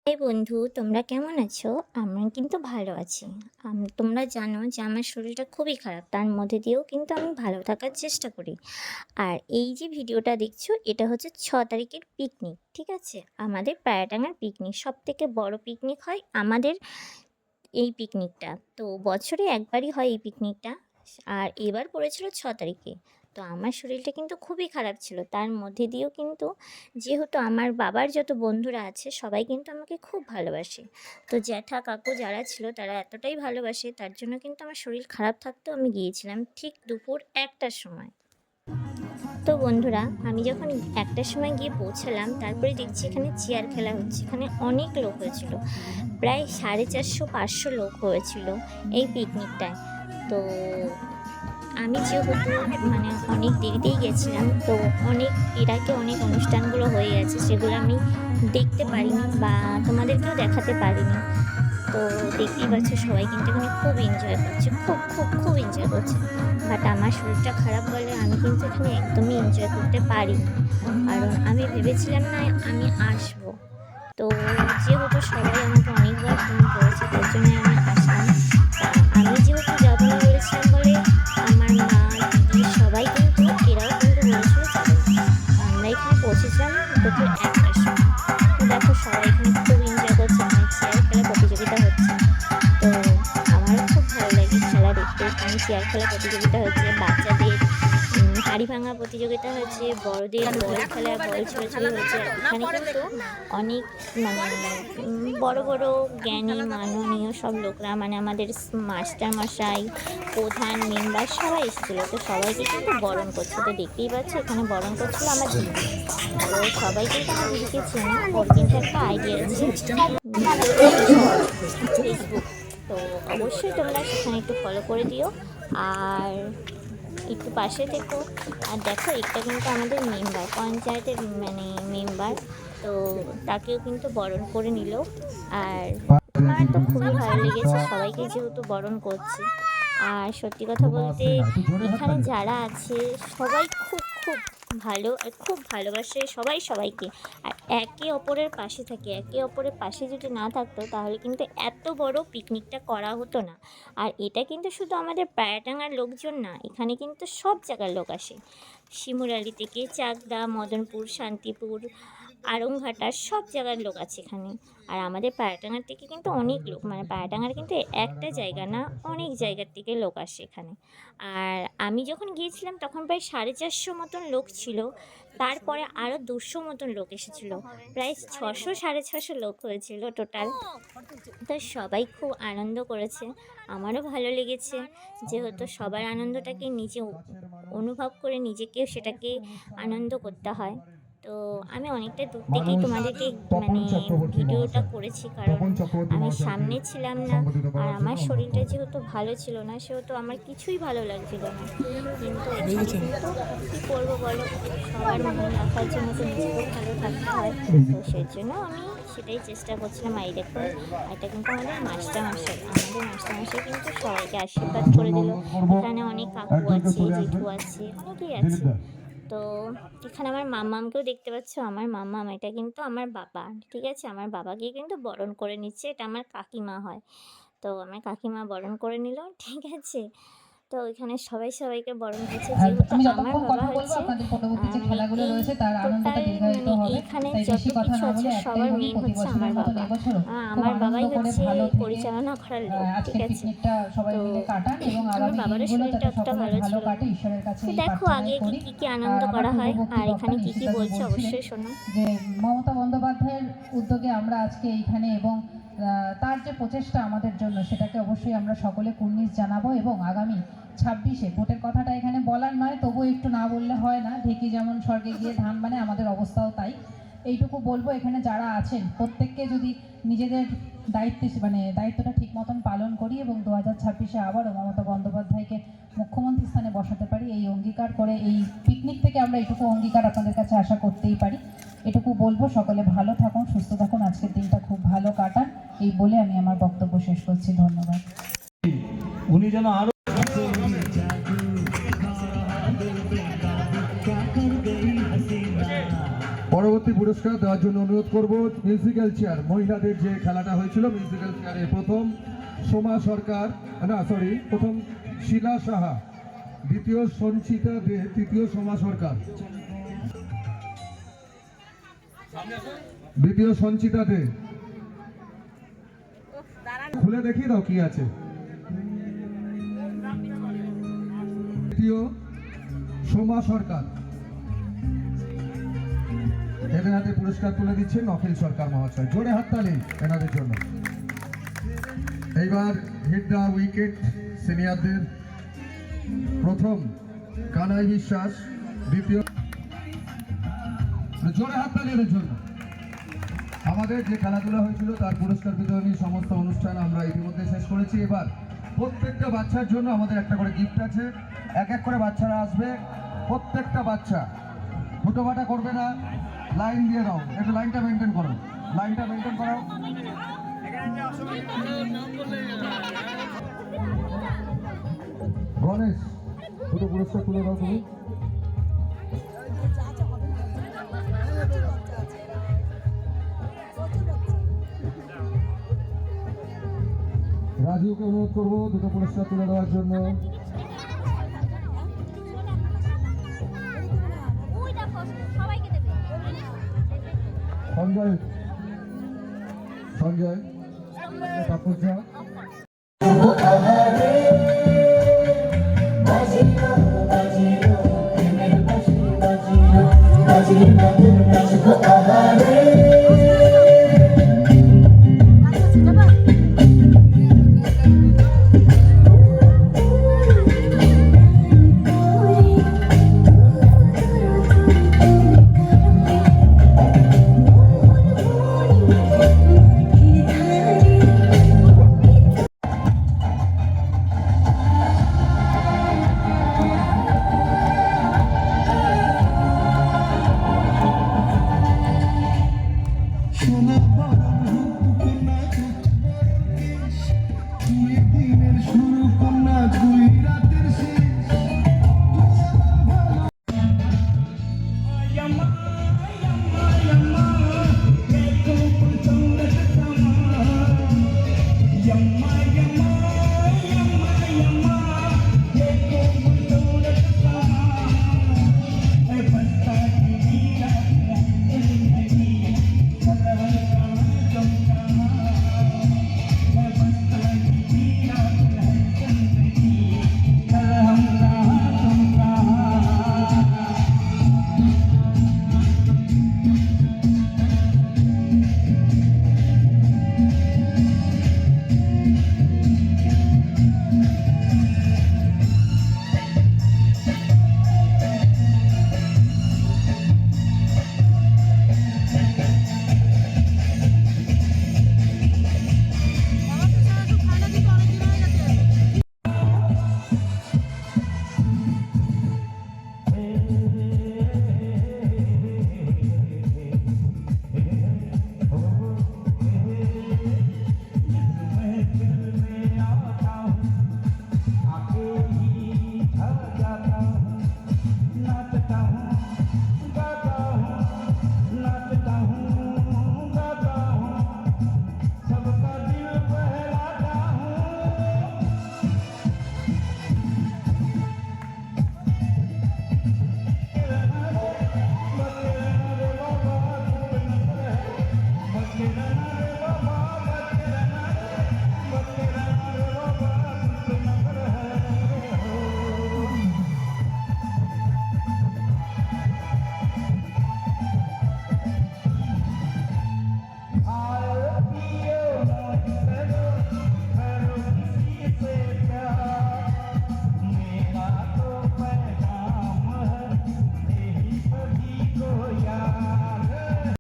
এই বন্ধু, তোমরা কেমন আছো? আমরা কিন্তু ভালো আছি। তোমরা জানো যে আমার শরীরটা খুবই খারাপ, তার মধ্যে দিয়েও কিন্তু আমি ভালো থাকার চেষ্টা করি। আর এই যে ভিডিওটা দেখছো, এটা হচ্ছে 6 তারিখের পিকনিক, ঠিক আছে? আমাদের পায়রাটাঙ্গার পিকনিক, সব থেকে বড় পিকনিক হয় আমাদের এই পিকনিকটা। তো বছরে একবারই হয় এই পিকনিকটা। আর এবার পড়েছিল 6 তারিখে। তো আমার শরীরটা কিন্তু খুবই খারাপ ছিল, তার মধ্যে দিয়েও কিন্তু যেহেতু আমার বাবার যত বন্ধুরা আছে সবাই কিন্তু আমাকে খুব ভালোবাসে। তো জ্যাঠা কাকু যারা ছিল তারা এতটাই ভালোবাসে, তার জন্য কিন্তু আমার শরীর খারাপ থাকতেও আমি গিয়েছিলাম ঠিক দুপুর 1টার সময়। তো বন্ধুরা, আমি যখন 1টার সময় গিয়ে পৌঁছালাম, তারপরে দেখছি এখানে চেয়ার খেলা হচ্ছে। এখানে অনেক লোক হয়েছিল, প্রায় 450-500 লোক হয়েছিল এই পিকনিকটায়। তো আমি যেহেতু অনেক দেরিতেই গেছিলাম, তো এর আগে অনেক অনুষ্ঠানগুলো হয়ে গেছে, সেগুলো আমি দেখতে পারিনি বা তোমাদেরকেও দেখাতে পারিনি। তো দেখতেই পাচ্ছ সবাই কিন্তু এখানে খুব এনজয় করছে, খুব খুব খুব এনজয় করছে। বাট আমার শরীরটা খারাপ বলে আমি কিন্তু এখানে একদমই এনজয় করতে পারিনি, কারণ আমি ভেবেছিলাম না আমি আসবো। তো যেহেতু সবাই আমাকে অনেকবার ফোন করেছে, তার জন্য আমি আসলাম। আমি যেহেতু যাবো না বলেছিলাম বলে আমার মা, দিদি সবাই কিন্তু এরাও কিন্তু বলেছিল যাবে। আমরা এখানে পৌঁছেছিলাম দুপুর 1টার সময়। তো দেখো সবাই এখানে খুব এনজয় করছে, এখানে চেয়ার খেলা প্রতিযোগিতা হচ্ছে। তো আমারও খুব ভালো লাগে খেলা দেখতে। এখানে চেয়ার খেলা প্রতিযোগিতা হচ্ছে, বাচ্চাদের হাঁড়ি ভাঙা প্রতিযোগিতা হয়েছে, বড়দের বল খেলা, বল ছোড়াছুড়ি হয়েছে। এখানে কিন্তু অনেক বড় বড় জ্ঞানী মাননীয় সব লোকরা, আমাদের মাস্টার মশাই, প্রধান, মেম্বার সবাই এসেছিলো। তো সবাইকে কিন্তু বরণ করছে। তো দেখতেই পাচ্ছ এখানে বরণ করছিল আমার দিদি। তো সবাই কিন্তু আমার দিদিকে চেনে, ওর কিন্তু একটা আইডিয়া আছে ফেসবুক। তো অবশ্যই তোমরা সেখানে একটু ফলো করে দিও আর একটু পাশে থেকো। আর দেখো, এটা কিন্তু আমাদের মেম্বার, পঞ্চায়েতের মেম্বার। তো তাকেও কিন্তু বরণ করে নিল। আর আমার তো খুবই ভালো লেগেছে সবাইকে যেহেতু বরণ করছে। আর সত্যি কথা বলতে এখানে যারা আছে সবাই খুব খুব ভালো আর খুব ভালোবাসে সবাই সবাইকে। আর একে অপরের পাশে থাকে, একে অপরের পাশে যদি না থাকতো তাহলে কিন্তু এত বড় পিকনিকটা করা হতো না। আর এটা কিন্তু শুধু আমাদের পায়রাটাঙ্গার লোকজন না, এখানে কিন্তু সব জায়গার লোক আসে। শিমুরালি থেকে চাকদা, মদনপুর, শান্তিপুর, আড়ংঘাটা সব জায়গার লোক আছে এখানে। আর আমাদের পায়রাটাঙ্গার থেকে কিন্তু অনেক লোক, পায়রাটাঙ্গার কিন্তু একটা জায়গা না, অনেক জায়গার থেকে লোক আসে এখানে। আর আমি যখন গিয়েছিলাম তখন প্রায় 450 মতন লোক ছিল। তারপরে আরও 200 মতন লোক এসেছিলো, প্রায় 600-650 লোক হয়েছিল টোটাল। তো সবাই খুব আনন্দ করেছে, আমারও ভালো লেগেছে। যেহেতু সবার আনন্দটাকে নিজে অনুভব করে নিজেকেও সেটাকে আনন্দ করতে হয়। তো আমি অনেকটা দূর থেকেই তোমাদেরকে ভিডিওটা করেছি, কারণ আমি সামনে ছিলাম না। আর আমার শরীরটা যেহেতু ভালো ছিল না, সেহেতু আমার কিছুই ভালো লাগছিল না। কিন্তু এখানে কিন্তু কী করবো বলো, সবার মন রাখার জন্য তো নিজেকেও ভালো থাকতে হয়। তো সেই জন্য আমি সেটাই চেষ্টা করছিলাম। এই দেখো, এটা কিন্তু আমাদের মাস্টারমশাই কিন্তু সবাইকে আশীর্বাদ করে দিল। এখানে অনেক কাকু আছে, জেঠু আছে, অনেকেই আছে। তো এখানে আমার মাম্মামকেও দেখতে পাচ্ছ, আমার মাম্মাম এটা কিন্তু আমার বাবা, ঠিক আছে? আমার বাবাকে কিন্তু বরণ করে নিচ্ছে, এটা আমার কাকিমা হয়। তো আমার কাকিমা বরণ করে নিল, ঠিক আছে? তো এখানে সবাই সবাইকে বরণ করছে। যেহেতু আমার বাবা হচ্ছে টোটাল এইখানে যত কিছু আছে সবার মেন হচ্ছে আমার বাবা। আমার বাবাই হচ্ছে পরিচালনা করার লোক, ঠিক আছে? তো আমার বাবারও শরীরটা অতটা ভালো ছিল না। তো দেখো আগে কী কী আনন্দ করা হয় আর এখানে কী কী বলছে অবশ্যই শোনো। যে মমতা বন্দ্যোপাধ্যায়ের উদ্যোগে আমরা আজকে এইখানে এবং তার যে প্রচেষ্টা আমাদের জন্য, সেটাকে অবশ্যই আমরা সকলে কুর্নিশ জানাবো। এবং আগামী 26-এ ভোটের কথাটা এখানে বলার নয়, তবুও একটু না বললে হয় না। ঢেকি যেমন স্বর্গে গিয়ে ধান, আমাদের অবস্থাও তাই। এইটুকু বলবো, এখানে যারা আছেন প্রত্যেককে যদি নিজেদের দায়িত্বটা ঠিক মতন পালন করি এবং 2026-এ আবারও মমতা বন্দ্যোপাধ্যায়কে মুখ্যমন্ত্রী স্থানে বসাতে পারি, এই অঙ্গীকার করে এই পিকনিক থেকে আমরা এইটুকু অঙ্গীকার আপনাদের কাছে আশা করতেই পারি। এটুকু বলবো, সকলে ভালো থাকুন, সুস্থ থাকুন, আজকের দিনটা খুব ভালো কাটান, এই বলে আমি আমার বক্তব্য শেষ করছি। ধন্যবাদ। উনি যেন আরো পরবর্তী পরবর্তী পুরস্কার দেওয়ার জন্য অনুরোধ করব মিউজিক্যাল চেয়ার, মহিলাদের যে খেলাটা হয়েছিল মিউজিক্যাল চেয়ারে প্রথম সোমা সরকার, প্রথম শিলা সাহা, দ্বিতীয় সঞ্চিতা দে, তৃতীয় সোমা সরকার, দ্বিতীয় সঞ্চিতা দে। খুলে দেখিয়ে দাও কি আছে। তৃতীয় সোমা সরকার। এদের হাতে পুরস্কার তুলে দিচ্ছেন অখিল সরকার মহাশয়। জোরে হাততালি এনাদের জন্য। এইবার হিট দ্য উইকেট সিনিয়রদের। প্রথম কানাই বিশ্বাস, দ্বিতীয়, জোরে হাততালি এদের জন্য। আমাদের যে খেলাধুলা হয়েছিল তার পুরস্কার বিতরণী সমস্ত অনুষ্ঠান আমরা ইতিমধ্যে শেষ করেছি। এবার প্রত্যেকটা বাচ্চার জন্য আমাদের একটা করে গিফট আছে। এক এক করে বাচ্চারা আসবে। প্রত্যেকটা বাচ্চা হুটোপাটা করবে না, লাইন দিয়ে দাও, একটু লাইনটা মেনটেন করো, লাইনটা মেনটেন করো। গণেশ, দুটো পুরস্কার তুলে দাও তুমি। রাজুকে অনুরোধ করবো দুটো পুরস্কার তুলে দেওয়ার জন্য। সঞ্জয়, সঞ্জয় তাপসা।